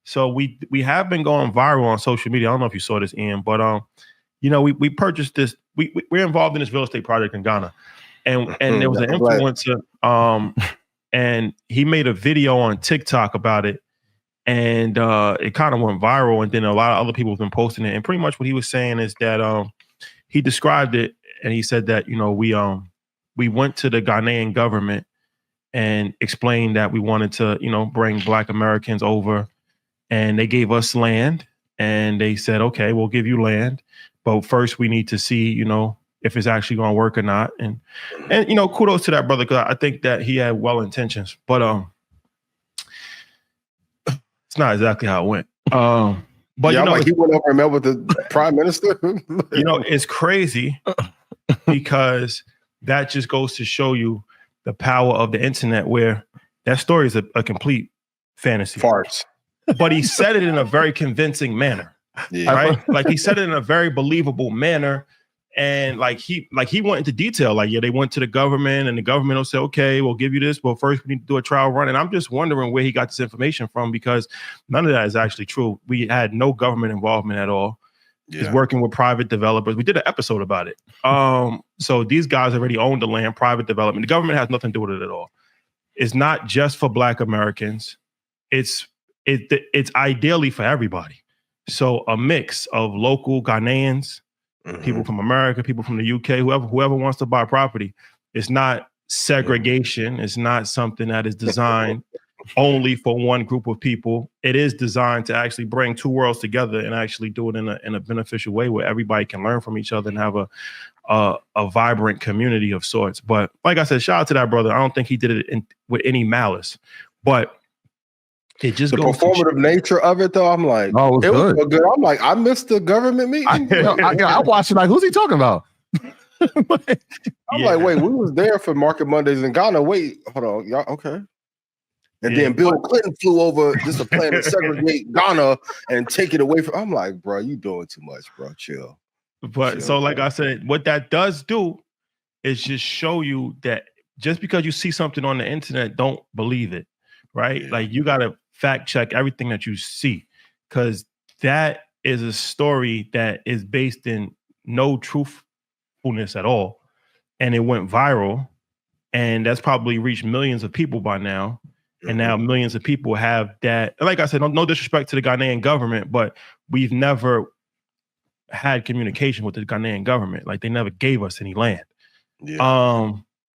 So we have been going viral on social media. I don't know if you saw this, Ian, but we purchased this. We're involved in this real estate project in Ghana, and there was an influencer, and he made a video on TikTok about it, and it kind of went viral. And then a lot of other people have been posting it. And pretty much what he was saying is that he described it, and he said that we went to the Ghanaian government and explained that we wanted to bring Black Americans over. And they gave us land, and they said, okay, we'll give you land, but first we need to see, if it's actually going to work or not. And kudos to that brother, because I think that he had well intentions, but it's not exactly how it went. But he went over and met with the prime minister. It's crazy because that just goes to show you the power of the internet, where that story is a complete fantasy farce. But he said it in a very convincing manner, right? Like he said it in a very believable manner, and he went into detail. They went to the government, and the government will say, "Okay, we'll give you this, but first we need to do a trial run." And I'm just wondering where he got this information from, because none of that is actually true. We had no government involvement at all. He's working with private developers. We did an episode about it. So these guys already own the land, private development. The government has nothing to do with it at all. It's not just for Black Americans. It's ideally for everybody. So a mix of local Ghanaians, people from America, people from the UK, whoever wants to buy property. It's not segregation. It's not something that is designed only for one group of people. It is designed to actually bring two worlds together and actually do it in a beneficial way where everybody can learn from each other and have a vibrant community of sorts. But like I said, shout out to that brother. I don't think he did it with any malice, but it just the performative nature of it, though. I'm like, oh, it was good. I'm like, I missed the government meeting. I watched it like, who's he talking about? I'm like, wait, we was there for Market Mondays in Ghana. Wait, hold on, y'all, okay. And then Bill Clinton flew over just to plan to segregate Ghana and take it away from. I'm like, bro, you doing too much, bro. Chill. But chill, so, like I said, what that does do is just show you that just because you see something on the internet, don't believe it, right? Yeah. Like you gotta fact check everything that you see, because that is a story that is based in no truthfulness at all, and it went viral, and that's probably reached millions of people by now. And now millions of people have that. Like I said, no disrespect to the Ghanaian government, but we've never had communication with the Ghanaian government. Like they never gave us any land. Yeah.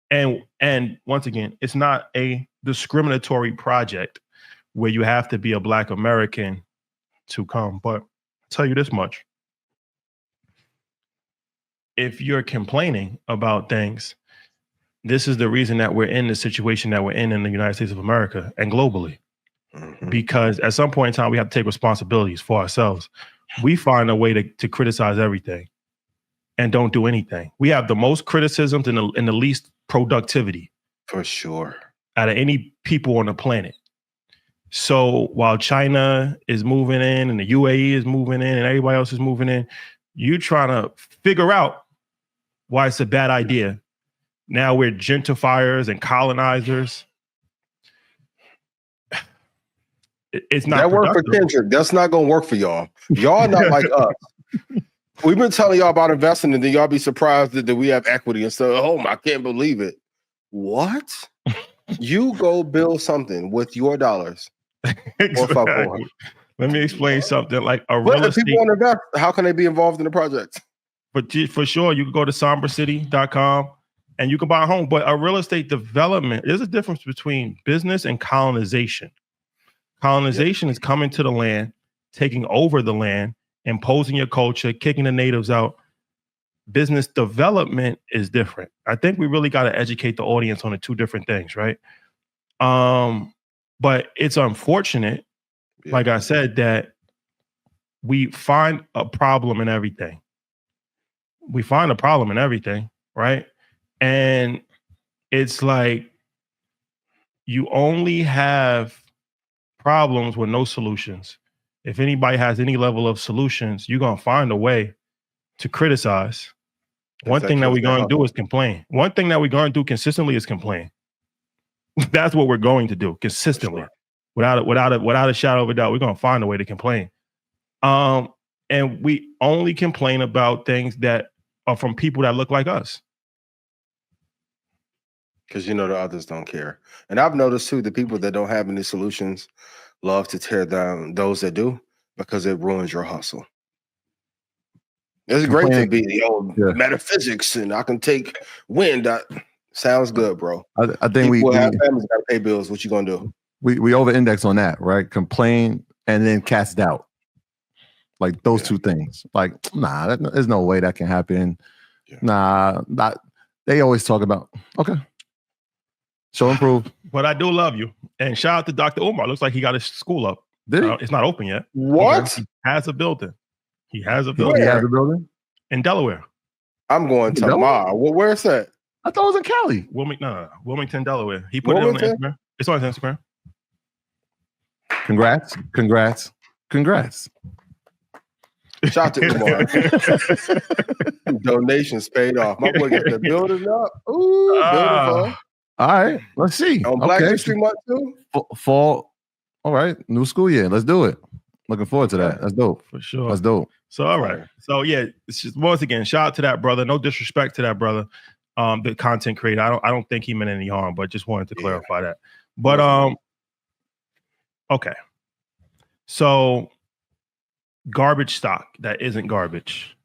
And once again, it's not a discriminatory project where you have to be a Black American to come. But I'll tell you this much. If you're complaining about things, this is the reason that we're in the situation that we're in the United States of America and globally. Because at some point in time, we have to take responsibilities for ourselves. We find a way to criticize everything and don't do anything. We have the most criticisms and the least productivity. For sure. Out of any people on the planet. So while China is moving in and the UAE is moving in and everybody else is moving in, you trying to figure out why it's a bad idea. Now we're gentrifiers and colonizers. It's not that work for Kendrick. That's not going to work for y'all. Y'all not like us. We've been telling y'all about investing, and then y'all be surprised that we have equity and stuff. Oh, I can't believe it. What? You go build something with your dollars. Exactly. Let me explain something. Like a real estate. If people want to invest, how can they be involved in the project? But for sure, you can go to sombracity.com and you can buy a home. But a real estate development, there's a difference between business and colonization. Colonization is coming to the land, taking over the land, imposing your culture, kicking the natives out. Business development is different. I think we really got to educate the audience on the two different things, right? But it's unfortunate, like I said, that we find a problem in everything. We find a problem in everything, right? And it's like you only have problems with no solutions. If anybody has any level of solutions, you're going to find a way to criticize. One thing that we're going to do is complain. One thing that we're going to do consistently is complain. That's what we're going to do consistently. Without a shadow of a doubt, we're gonna find a way to complain. And we only complain about things that are from people that look like us. Because the others don't care. And I've noticed too, the people that don't have any solutions love to tear down those that do, because it ruins your hustle. It's great to be metaphysics and I can take wind. Sounds good, bro. I think people have families got to pay bills. What you gonna do? We over-index on that, right? Complain and then cast doubt. Like those two things. Like, nah, there's no way that can happen. Yeah. Nah, they always talk about, okay, show improve. But I do love you. And shout out to Dr. Umar. Looks like he got his school up. Did he? It's not open yet. What? Okay. He has a building. He has a building. He has a building? In Delaware. I'm going tomorrow. Where's that? I thought it was in Cali. Wilmington, Delaware. He put it on Instagram. It's on his Instagram. Congrats. Shout out to Umar. Donations paid off. My boy got the building up. Ooh, building. All right, let's see. On Black History Month too? Fall. All right, new school year. Let's do it. Looking forward to that. That's dope. For sure. That's dope. So, all right. So, yeah, it's just, once again, shout out to that brother. No disrespect to that brother, the content creator. I don't think he meant any harm, but just wanted to clarify that. But, okay. So, garbage stock that isn't garbage.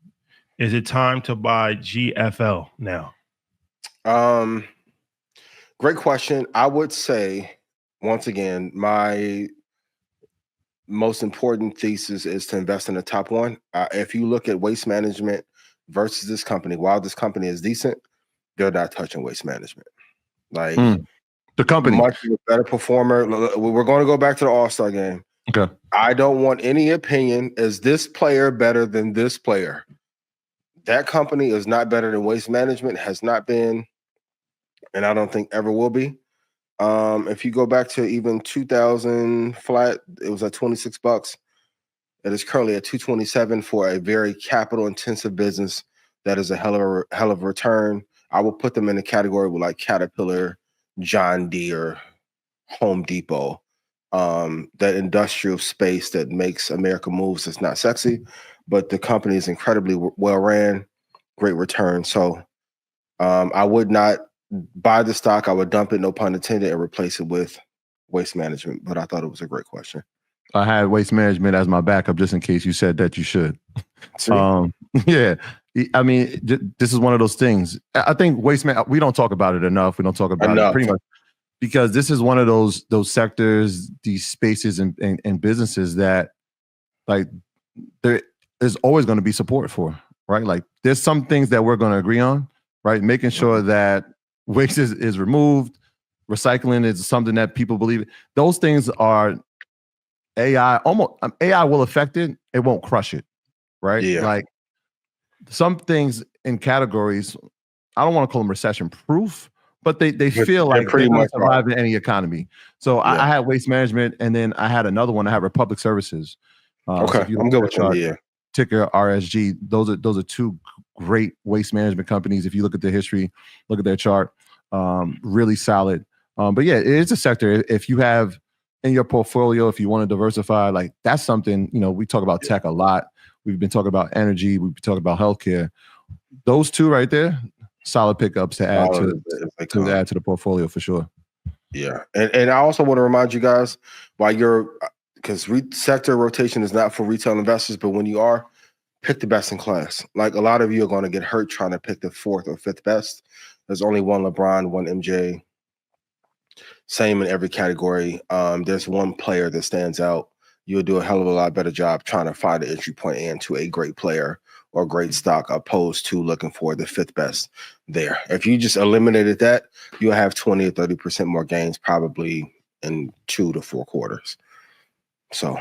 Is it time to buy GFL now? Great question. I would say, once again, my most important thesis is to invest in the top one. If you look at Waste Management versus this company, while this company is decent, they're not touching Waste Management. Like the company, much better performer. We're going to go back to the All-Star game. Okay. I don't want any opinion. Is this player better than this player? That company is not better than Waste Management, has not been, and I don't think ever will be. If you go back to even 2000 flat, it was at $26. It is currently at $227 for a very capital intensive business. That is a hell of a return. I will put them in the category with like Caterpillar, John Deere, Home Depot. That industrial space that makes America moves. It's not sexy, but the company is incredibly well ran, great return. So I would not buy the stock. I would dump it, no pun intended, and replace it with Waste Management. But I thought it was a great question. I had Waste Management as my backup just in case you said that you should. Yeah. I mean, this is one of those things. I think we don't talk about it enough. We don't talk about it pretty much because this is one of those sectors, these spaces and businesses that like there is always going to be support for, right? Like there's some things that we're going to agree on, right? Making sure that waste is removed, recycling is something that people believe in. Those things are AI will affect it. It won't crush it, right? Yeah. Like some things in categories, I don't want to call them recession proof, but they feel like they're going to survive in any economy. So yeah. I had Waste Management, and then I had another one. I had Republic Services. Okay, so I'm good with you. Yeah. Ticker RSG. Those are two great waste management companies. If you look at their history, look at their chart, really solid. But yeah, it's a sector. If you have in your portfolio, if you want to diversify, like that's something, we talk about tech a lot. We've been talking about energy. We've been talking about healthcare. Those two right there, solid pickups to add to the portfolio for sure. Yeah. And I also want to remind you guys because sector rotation is not for retail investors, but when you are, pick the best in class. Like a lot of you are going to get hurt trying to pick the fourth or fifth best. There's only one LeBron, one MJ. Same in every category. There's one player that stands out. You'll do a hell of a lot better job trying to find an entry point into a great player or great stock opposed to looking for the fifth best there. If you just eliminated that, you'll have 20 or 30% more gains probably in 2 to 4 quarters. So